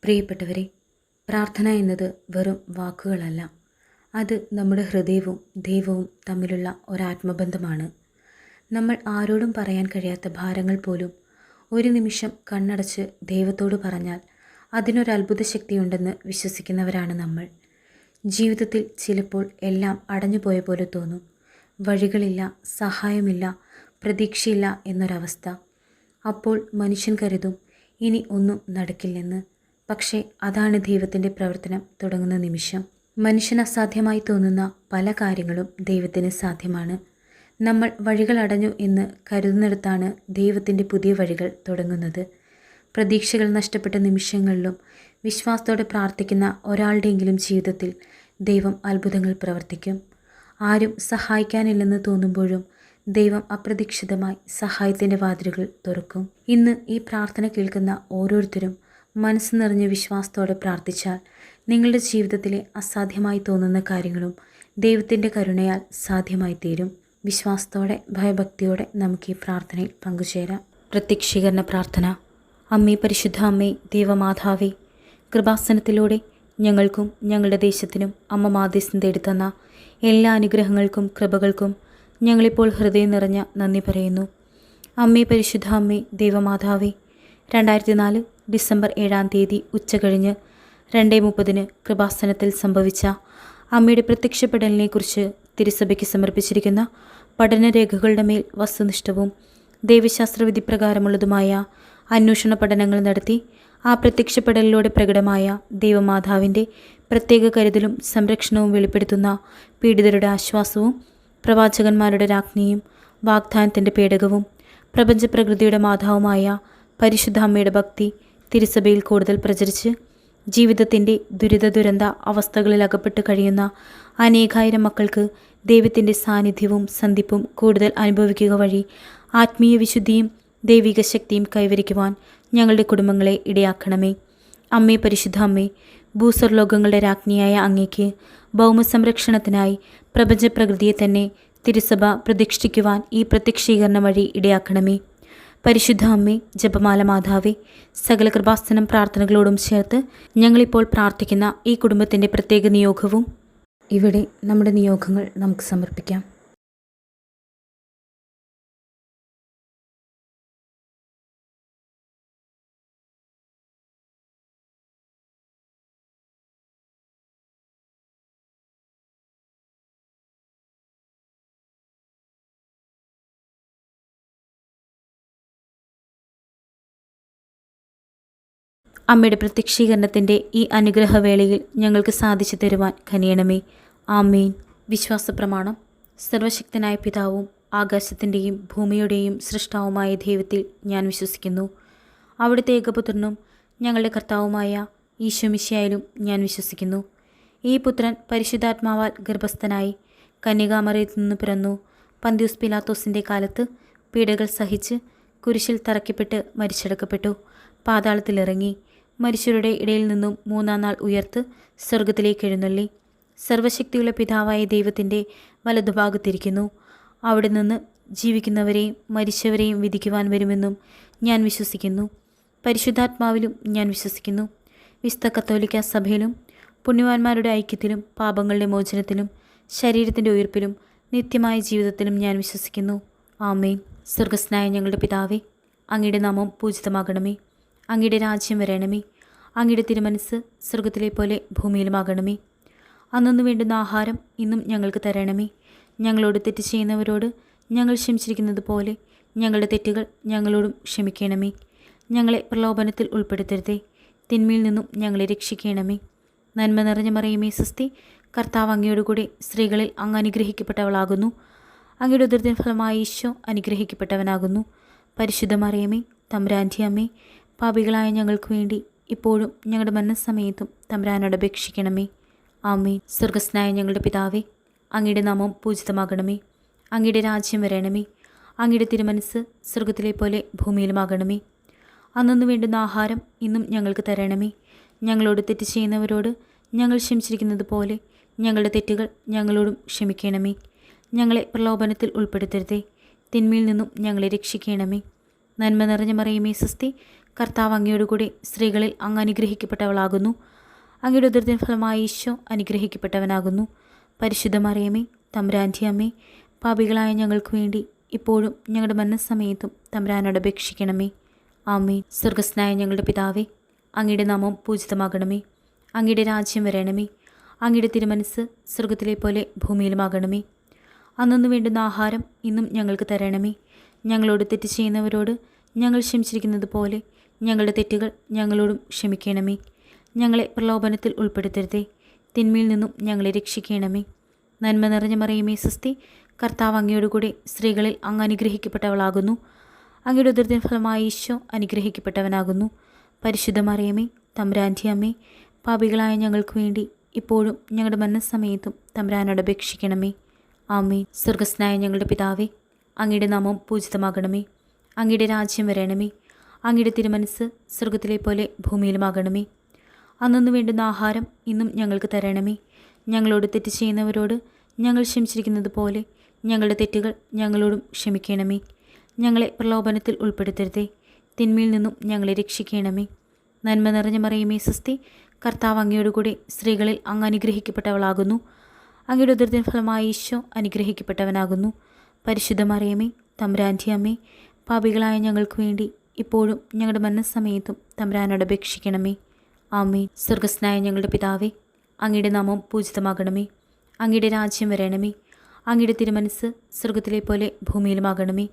പ്രിയപ്പെട്ടവരെ, പ്രാർത്ഥന എന്നത് വെറും വാക്കുകളല്ല. അത് നമ്മുടെ ഹൃദയവും ദൈവവും തമ്മിലുള്ള ഒരാത്മബന്ധമാണ്. നമ്മൾ ആരോടും പറയാൻ കഴിയാത്ത ഭാരങ്ങൾ പോലും ഒരു നിമിഷം കണ്ണടച്ച് ദൈവത്തോട് പറഞ്ഞാൽ അതിനൊരത്ഭുത ശക്തിയുണ്ടെന്ന് വിശ്വസിക്കുന്നവരാണ് നമ്മൾ. ജീവിതത്തിൽ ചിലപ്പോൾ എല്ലാം അടഞ്ഞുപോയ പോലെ തോന്നും. വഴികളില്ല, സഹായമില്ല, പ്രതീക്ഷയില്ല എന്നൊരവസ്ഥ. അപ്പോൾ മനുഷ്യൻ കരുതും ഇനി ഒന്നും നടക്കില്ലെന്ന്. പക്ഷേ അതാണ് ദൈവത്തിൻ്റെ പ്രവർത്തനം തുടങ്ങുന്ന നിമിഷം. മനുഷ്യന് അസാധ്യമായി തോന്നുന്ന പല കാര്യങ്ങളും ദൈവത്തിന് സാധ്യമാണ്. നമ്മൾ വഴികൾ അടഞ്ഞു എന്ന് കരുതുന്നിടത്താണ് ദൈവത്തിൻ്റെ പുതിയ വഴികൾ തുടങ്ങുന്നത്. പ്രതീക്ഷകൾ നഷ്ടപ്പെട്ട നിമിഷങ്ങളിലും വിശ്വാസത്തോടെ പ്രാർത്ഥിക്കുന്ന ഒരാളുടെയെങ്കിലും ജീവിതത്തിൽ ദൈവം അത്ഭുതങ്ങൾ പ്രവർത്തിക്കും. ആരും സഹായിക്കാനില്ലെന്ന് തോന്നുമ്പോഴും ദൈവം അപ്രതീക്ഷിതമായി സഹായത്തിൻ്റെ വാതിലുകൾ തുറക്കും. ഇന്ന് ഈ പ്രാർത്ഥന കേൾക്കുന്ന ഓരോരുത്തരും മനസ്സ് നിറഞ്ഞ വിശ്വാസത്തോടെ പ്രാർത്ഥിച്ചാൽ നിങ്ങളുടെ ജീവിതത്തിലെ അസാധ്യമായി തോന്നുന്ന കാര്യങ്ങളും ദൈവത്തിൻ്റെ കരുണയാൽ സാധ്യമായി തീരും. വിശ്വാസത്തോടെ ഭയഭക്തിയോടെ നമുക്ക് ഈ പ്രാർത്ഥനയിൽ പങ്കുചേരാം. പ്രത്യക്ഷീകരണ പ്രാർത്ഥന. അമ്മേ, പരിശുദ്ധ അമ്മേ, ദൈവമാതാവേ, കൃപാസനത്തിലൂടെ ഞങ്ങൾക്കും ഞങ്ങളുടെ ദേശത്തിനും അമ്മ മാധ്യസ്ഥം തേടിത്തന്ന എല്ലാ അനുഗ്രഹങ്ങൾക്കും കൃപകൾക്കും ഞങ്ങളിപ്പോൾ ഹൃദയം നിറഞ്ഞ നന്ദി പറയുന്നു. അമ്മേ, പരിശുദ്ധ അമ്മേ, ദൈവമാതാവേ, 2004 ഡിസംബർ 7-ാം തീയതി ഉച്ചകഴിഞ്ഞ് 2:30 കൃപാസനത്തിൽ സംഭവിച്ച അമ്മയുടെ പ്രത്യക്ഷപ്പെടലിനെക്കുറിച്ച് തിരുസഭയ്ക്ക് സമർപ്പിച്ചിരിക്കുന്ന പഠനരേഖകളുടെ മേൽ വസ്തുനിഷ്ഠവും ദൈവശാസ്ത്രവിധി പ്രകാരമുള്ളതുമായ അന്വേഷണ പഠനങ്ങൾ നടത്തി ആ പ്രത്യക്ഷപ്പെടലിലൂടെ പ്രകടമായ ദൈവമാതാവിൻ്റെ പ്രത്യേക കരുതലും സംരക്ഷണവും വെളിപ്പെടുത്തുന്ന പീഡിതരുടെ ആശ്വാസവും പ്രവാചകന്മാരുടെ രാജ്ഞിയും വാഗ്ദാനത്തിൻ്റെ പേടകവും പ്രപഞ്ചപ്രകൃതിയുടെ മാതാവുമായ പരിശുദ്ധ അമ്മയുടെ ഭക്തി തിരുസഭയിൽ കൂടുതൽ പ്രചരിച്ച് ജീവിതത്തിൻ്റെ ദുരിത അവസ്ഥകളിൽ അകപ്പെട്ട് കഴിയുന്ന അനേകായിരം മക്കൾക്ക് ദൈവത്തിൻ്റെ സാന്നിധ്യവും സന്ധിപ്പും കൂടുതൽ അനുഭവിക്കുക വഴി ആത്മീയ വിശുദ്ധിയും ദൈവിക ശക്തിയും കൈവരിക്കുവാൻ ഞങ്ങളുടെ കുടുംബങ്ങളെ ഇടയാക്കണമേ. അമ്മേ, പരിശുദ്ധ അമ്മേ, ഭൂസ്വർലോകങ്ങളുടെ രാജ്ഞിയായ അങ്ങേക്ക് ഭൗമസംരക്ഷണത്തിനായി പ്രപഞ്ചപ്രകൃതിയെ തന്നെ തിരുസഭ പ്രതിഷ്ഠിക്കുവാൻ ഈ പ്രത്യക്ഷീകരണം വഴി ഇടയാക്കണമേ. പരിശുദ്ധ അമ്മേ, ജപമാല മാതാവേ, സകല കൃപാസനം പ്രാർത്ഥനകളോടും ചേർത്ത് ഞങ്ങളിപ്പോൾ പ്രാർത്ഥിക്കുന്ന ഈ കുടുംബത്തിൻ്റെ പ്രത്യേക നിയോഗവും ഇവിടെ നമ്മുടെ നിയോഗങ്ങൾ നമുക്ക് സമർപ്പിക്കാം. അമ്മയുടെ പ്രത്യക്ഷീകരണത്തിൻ്റെ ഈ അനുഗ്രഹവേളയിൽ ഞങ്ങൾക്ക് സാധിച്ചു തരുവാൻ കനിയണമേ. ആമേൻ. വിശ്വാസ പ്രമാണം. സർവശക്തനായ പിതാവും ആകാശത്തിൻ്റെയും ഭൂമിയുടെയും സൃഷ്ടാവുമായ ദൈവത്തിൽ ഞാൻ വിശ്വസിക്കുന്നു. അവിടുത്തെ ഏകപുത്രനും ഞങ്ങളുടെ കർത്താവുമായ ഈശോ മിശിഹായിലും ഞാൻ വിശ്വസിക്കുന്നു. ഈ പുത്രൻ പരിശുദ്ധാത്മാവാൽ ഗർഭസ്ഥനായി കന്യകാമറിയത്തിൽ നിന്ന് പിറന്നു. പന്തിയൂസ് പിലാത്തോസിൻ്റെ കാലത്ത് പീഡകൾ സഹിച്ച് കുരിശിൽ തറയ്ക്കപ്പെട്ട് മരിച്ചടക്കപ്പെട്ടു. പാതാളത്തിലിറങ്ങി മരിച്ചവരുടെ ഇടയിൽ നിന്നും 3-ാം നാൾ ഉയർത്ത് സ്വർഗത്തിലേക്ക് എഴുന്നള്ളി സർവശക്തിയുള്ള പിതാവായ ദൈവത്തിൻ്റെ വലതുഭാഗത്തിരിക്കുന്നു. അവിടെ നിന്ന് ജീവിക്കുന്നവരെയും മരിച്ചവരെയും വിധിക്കുവാൻ വരുമെന്നും ഞാൻ വിശ്വസിക്കുന്നു. പരിശുദ്ധാത്മാവിലും ഞാൻ വിശ്വസിക്കുന്നു. വിശുദ്ധ കത്തോലിക്ക സഭയിലും പുണ്യവാന്മാരുടെ ഐക്യത്തിലും പാപങ്ങളുടെ മോചനത്തിലും ശരീരത്തിൻ്റെ ഉയിർപ്പിലും നിത്യമായ ജീവിതത്തിലും ഞാൻ വിശ്വസിക്കുന്നു. ആമേൻ. സ്വർഗസ്നായ ഞങ്ങളുടെ പിതാവേ, അങ്ങയുടെ നാമം പൂജിതമാകണമേ. അങ്ങയുടെ രാജ്യം വരണമേ. അങ്ങയുടെ തിരുമനസ് സ്വർഗത്തിലെ പോലെ ഭൂമിയിലുമാകണമേ. അന്നു വേണ്ടുന്ന ആഹാരം ഇന്നും ഞങ്ങൾക്ക് തരണമേ. ഞങ്ങളോട് തെറ്റ് ചെയ്യുന്നവരോട് ഞങ്ങൾ ക്ഷമിച്ചിരിക്കുന്നത് പോലെ ഞങ്ങളുടെ തെറ്റുകൾ ഞങ്ങളോടും ക്ഷമിക്കണമേ. ഞങ്ങളെ പ്രലോഭനത്തിൽ ഉൾപ്പെടുത്തരുതേ, തിന്മയിൽ നിന്നും ഞങ്ങളെ രക്ഷിക്കണമേ. നന്മ നിറഞ്ഞ മറിയമേ, സ്വസ്തി, കർത്താവ് അങ്ങയോടുകൂടി സ്ത്രീകളിൽ അങ്ങ് അനുഗ്രഹിക്കപ്പെട്ടവളാകുന്നു. അങ്ങയുടെ ഉദരത്തിൻ ഫലമായ ഈശോ അനുഗ്രഹിക്കപ്പെട്ടവനാകുന്നു. പരിശുദ്ധ മറിയമേ, തമ്പുരാൻ്റെ അമ്മേ, പാപികളായ ഞങ്ങൾക്ക് വേണ്ടി ഇപ്പോഴും ഞങ്ങളുടെ മരണസമയത്തും തമ്പുരാനോട് അപേക്ഷിക്കണമേ. ആമേൻ. സ്വർഗസ്നായ ഞങ്ങളുടെ പിതാവേ, അങ്ങയുടെ നാമം പൂജിതമാകണമേ. അങ്ങയുടെ രാജ്യം വരണമേ. അങ്ങയുടെ തിരുമനസ് സ്വർഗത്തിലെ പോലെ ഭൂമിയിലുമാകണമേ. അന്നു വേണ്ടുന്ന ആഹാരം ഇന്നും ഞങ്ങൾക്ക് തരണമേ. ഞങ്ങളോട് തെറ്റ് ചെയ്യുന്നവരോട് ഞങ്ങൾ ക്ഷമിച്ചിരിക്കുന്നത് പോലെ ഞങ്ങളുടെ തെറ്റുകൾ ഞങ്ങളോടും ക്ഷമിക്കണമേ. ഞങ്ങളെ പ്രലോഭനത്തിൽ ഉൾപ്പെടുത്തരുതേ, തിന്മയിൽ നിന്നും ഞങ്ങളെ രക്ഷിക്കണമേ. നന്മ നിറഞ്ഞ മറിയമേ സ്വസ്തി, കർത്താവ് അങ്ങയോടുകൂടി സ്ത്രീകളിൽ അങ്ങ് അനുഗ്രഹിക്കപ്പെട്ടവളാകുന്നു. അങ്ങയുടെ ഉദരത്തിൻ ഫലമായി ഈശോ അനുഗ്രഹിക്കപ്പെട്ടവനാകുന്നു. പരിശുദ്ധ മറിയമേ, തമ്പുരാൻ്റെ അമ്മേ, പാപികളായ ഞങ്ങൾക്ക് വേണ്ടി ഇപ്പോഴും ഞങ്ങളുടെ മരണസമയത്തും തമ്പുരാനോട് അപേക്ഷിക്കണമേ. ആമേൻ. സ്വർഗസ്നായ ഞങ്ങളുടെ പിതാവേ, അങ്ങയുടെ നാമം പൂജിതമാകണമേ. അങ്ങയുടെ രാജ്യം വരണമേ. അങ്ങയുടെ തിരുമനസ് സ്വർഗത്തിലെ പോലെ ഭൂമിയിലുമാകണമേ. അന്നു വേണ്ടുന്ന ആഹാരം ഇന്നും ഞങ്ങൾക്ക് തരണമേ. ഞങ്ങളോട് തെറ്റ് ചെയ്യുന്നവരോട് ഞങ്ങൾ ക്ഷമിച്ചിരിക്കുന്നത് പോലെ ഞങ്ങളുടെ തെറ്റുകൾ ഞങ്ങളോടും ക്ഷമിക്കണമേ. ഞങ്ങളെ പ്രലോഭനത്തിൽ ഉൾപ്പെടുത്തരുതേ, തിന്മയിൽ നിന്നും ഞങ്ങളെ രക്ഷിക്കണമേ. നന്മ നിറഞ്ഞ മറിയമേ സ്വസ്തി, കർത്താവ് അങ്ങയോടുകൂടെ സ്ത്രീകളിൽ അങ്ങ് അനുഗ്രഹിക്കപ്പെട്ടവളാകുന്നു. അങ്ങയുടെ ഉദരത്തിൻ ഫലമായി ഈശോ അനുഗ്രഹിക്കപ്പെട്ടവനാകുന്നു. പരിശുദ്ധ മറിയമേ, തമ്പുരാൻ്റെ അമ്മേ, പാപികളായ ഞങ്ങൾക്ക് വേണ്ടി ഇപ്പോഴും ഞങ്ങളുടെ മരണസമയത്തും തമ്പുരാനോട് അപേക്ഷിക്കണമേ. ആമേൻ. സ്വർഗസ്നായ ഞങ്ങളുടെ പിതാവേ, അങ്ങയുടെ നാമം പൂജിതമാകണമേ. അങ്ങയുടെ രാജ്യം വരണമേ. അങ്ങയുടെ തിരുമനസ് സ്വർഗത്തിലെ പോലെ ഭൂമിയിലുമാകണമേ. അന്നു വേണ്ടുന്ന ആഹാരം ഇന്നും ഞങ്ങൾക്ക് തരണമേ. ഞങ്ങളോട് തെറ്റ് ചെയ്യുന്നവരോട് ഞങ്ങൾ ക്ഷമിച്ചിരിക്കുന്നത് പോലെ ഞങ്ങളുടെ തെറ്റുകൾ ഞങ്ങളോടും ക്ഷമിക്കണമേ. ഞങ്ങളെ പ്രലോഭനത്തിൽ ഉൾപ്പെടുത്തരുതേ, തിന്മയിൽ നിന്നും ഞങ്ങളെ രക്ഷിക്കണമേ. നന്മ നിറഞ്ഞ മറിയമേ സ്വസ്തി, കർത്താവ് അങ്ങയോടുകൂടെ സ്ത്രീകളിൽ അങ്ങ് അനുഗ്രഹിക്കപ്പെട്ടവളാകുന്നു. അങ്ങയുടെ ഉദരത്തിൻ ഫലമായി ഈശോ അനുഗ്രഹിക്കപ്പെട്ടവനാകുന്നു. പരിശുദ്ധ മറിയമേ, തമ്പുരാൻ്റെ അമ്മേ, പാപികളായ ഞങ്ങൾക്ക് വേണ്ടി ഇപ്പോഴും ഞങ്ങളുടെ മരണസമയത്തും തമ്പുരാനോട് അപേക്ഷിക്കണമേ. ആമേൻ. സ്വർഗസ്നായ ഞങ്ങളുടെ പിതാവേ, അങ്ങയുടെ നാമം പൂജിതമാകണമേ. അങ്ങയുടെ രാജ്യം വരണമേ. അങ്ങയുടെ തിരുമനസ് സ്വർഗത്തിലെ പോലെ ഭൂമിയിലുമാകണമേ.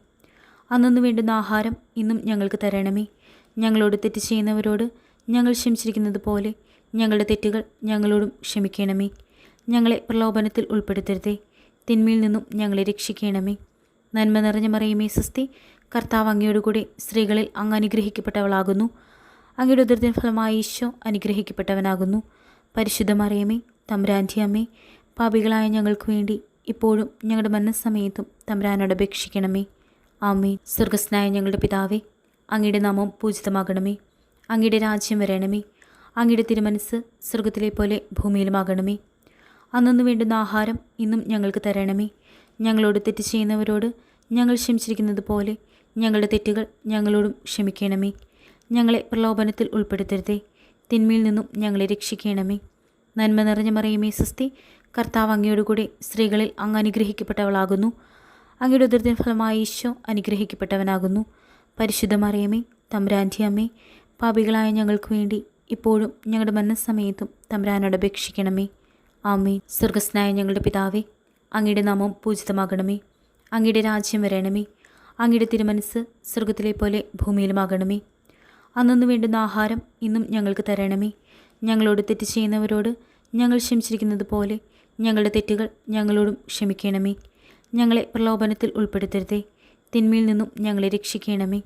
അന്നു വേണ്ടുന്ന ആഹാരം ഇന്നും ഞങ്ങൾക്ക് തരണമേ. ഞങ്ങളോട് തെറ്റ് ചെയ്യുന്നവരോട് ഞങ്ങൾ ക്ഷമിച്ചിരിക്കുന്നത് പോലെ ഞങ്ങളുടെ തെറ്റുകൾ ഞങ്ങളോടും ക്ഷമിക്കണമേ. ഞങ്ങളെ പ്രലോഭനത്തിൽ ഉൾപ്പെടുത്തരുതേ, തിന്മയിൽ നിന്നും ഞങ്ങളെ രക്ഷിക്കണമേ. നന്മ നിറഞ്ഞ മറിയമേ സ്വസ്തി, കർത്താവ് അങ്ങയോടുകൂടെ സ്ത്രീകളിൽ അങ്ങ് അനുഗ്രഹിക്കപ്പെട്ടവളാകുന്നു. അങ്ങയുടെ ഉദരത്തിൻ ഫലമായി ഈശോ അനുഗ്രഹിക്കപ്പെട്ടവനാകുന്നു. പരിശുദ്ധ മറിയമേ, തമ്പുരാൻ്റെ അമ്മേ, പാപികളായ ഞങ്ങൾക്ക് വേണ്ടി ഇപ്പോഴും ഞങ്ങളുടെ മരണസമയത്തും തമ്പുരാനോട് അപേക്ഷിക്കണമേ. ആമേൻ. സ്വർഗസ്നായ ഞങ്ങളുടെ പിതാവേ, അങ്ങയുടെ നാമം പൂജിതമാകണമേ. അങ്ങയുടെ രാജ്യം വരണമേ. അങ്ങയുടെ തിരുമനസ് സ്വർഗത്തിലെ പോലെ ഭൂമിയിലുമാകണമേ. അന്നു വേണ്ടുന്ന ആഹാരം ഇന്നും ഞങ്ങൾക്ക് തരണമേ. ഞങ്ങളോട് തെറ്റ് ചെയ്യുന്നവരോട് ഞങ്ങൾ ക്ഷമിച്ചിരിക്കുന്നത് പോലെ ഞങ്ങളുടെ തെറ്റുകൾ ഞങ്ങളോടും ക്ഷമിക്കണമേ. ഞങ്ങളെ പ്രലോഭനത്തിൽ ഉൾപ്പെടുത്തരുതേ, തിന്മയിൽ നിന്നും ഞങ്ങളെ രക്ഷിക്കണമേ. നന്മ നിറഞ്ഞ മറിയമേ സ്വസ്തി, കർത്താവ് അങ്ങയോടുകൂടെ സ്ത്രീകളിൽ അങ്ങ് അനുഗ്രഹിക്കപ്പെട്ടവളാകുന്നു. അങ്ങയുടെ ഉദരത്തിൻ ഫലമായി ഈശോ അനുഗ്രഹിക്കപ്പെട്ടവനാകുന്നു. പരിശുദ്ധ മറിയമേ, തമ്പുരാൻ്റെ അമ്മേ, പാപികളായ ഞങ്ങൾക്ക് വേണ്ടി ഇപ്പോഴും ഞങ്ങളുടെ മരണസമയത്തും തമ്പുരാനോട് അപേക്ഷിക്കണമേ. ആമേൻ. സ്വർഗസ്നായ ഞങ്ങളുടെ പിതാവേ, അങ്ങയുടെ നാമം പൂജിതമാകണമേ. അങ്ങയുടെ രാജ്യം വരണമേ. അങ്ങയുടെ തിരുമനസ് സ്വർഗത്തിലെ പോലെ ഭൂമിയിലുമാകണമേ. അന്നു വേണ്ടുന്ന ആഹാരം ഇന്നും ഞങ്ങൾക്ക് തരണമേ. ഞങ്ങളോട് തെറ്റ് ചെയ്യുന്നവരോട് ഞങ്ങൾ ക്ഷമിച്ചിരിക്കുന്നത് പോലെ ഞങ്ങളുടെ തെറ്റുകൾ ഞങ്ങളോടും ക്ഷമിക്കണമേ. ഞങ്ങളെ പ്രലോഭനത്തിൽ ഉൾപ്പെടുത്തരുതേ, തിന്മയിൽ നിന്നും ഞങ്ങളെ രക്ഷിക്കണമേ.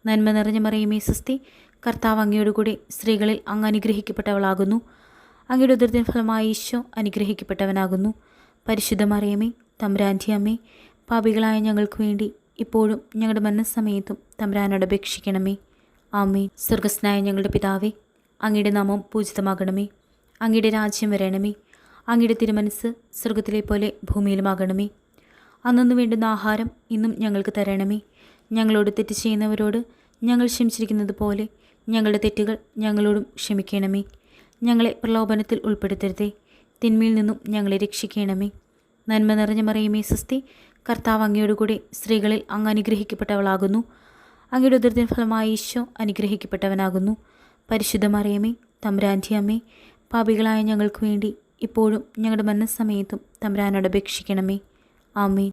നന്മ നിറഞ്ഞ മറിയമേ സ്വസ്തി, കർത്താവ് അങ്ങയോടുകൂടെ സ്ത്രീകളിൽ അങ്ങ് അനുഗ്രഹിക്കപ്പെട്ടവളാകുന്നു. അങ്ങയുടെ ഉദരത്തിൻ ഫലമായി ഈശോ അനുഗ്രഹിക്കപ്പെട്ടവനാകുന്നു. പരിശുദ്ധ മറിയമേ, തമ്പുരാൻ്റെ അമ്മേ, പാപികളായ ഞങ്ങൾക്ക് വേണ്ടി ഇപ്പോഴും ഞങ്ങളുടെ മരണസമയത്തും തമ്പുരാനോട് അപേക്ഷിക്കണമേ. ആമേൻ. സ്വർഗസ്നായ ഞങ്ങളുടെ പിതാവേ, അങ്ങയുടെ നാമം പൂജിതമാകണമേ. അങ്ങയുടെ രാജ്യം വരണമേ. അങ്ങയുടെ തിരുമനസ് സ്വർഗത്തിലെ പോലെ ഭൂമിയിലുമാകണമേ. അന്നു വേണ്ടുന്ന ആഹാരം ഇന്നും ഞങ്ങൾക്ക് തരണമേ. ഞങ്ങളോട് തെറ്റ് ചെയ്യുന്നവരോട് ഞങ്ങൾ ക്ഷമിച്ചിരിക്കുന്നത് പോലെ ഞങ്ങളുടെ തെറ്റുകൾ ഞങ്ങളോടും ക്ഷമിക്കണമേ. ഞങ്ങളെ പ്രലോഭനത്തിൽ ഉൾപ്പെടുത്തരുതേ, തിന്മയിൽ നിന്നും ഞങ്ങളെ രക്ഷിക്കണമേ. നന്മ നിറഞ്ഞ മറിയമേ സ്വസ്തി, കർത്താവ് അങ്ങയോടുകൂടെ സ്ത്രീകളിൽ അങ്ങ് അനുഗ്രഹിക്കപ്പെട്ടവളാകുന്നു. അങ്ങയുടെ ഉദരത്തിൻ ഫലമായി ഈശോ അനുഗ്രഹിക്കപ്പെട്ടവനാകുന്നു. പരിശുദ്ധ മറിയമേ, തമ്പുരാൻ്റെ അമ്മേ, പാപികളായ ഞങ്ങൾക്ക് വേണ്ടി ഇപ്പോഴും ഞങ്ങളുടെ മരണസമയത്തും തമ്പുരാനോട് അപേക്ഷിക്കണമേ. ആമേൻ.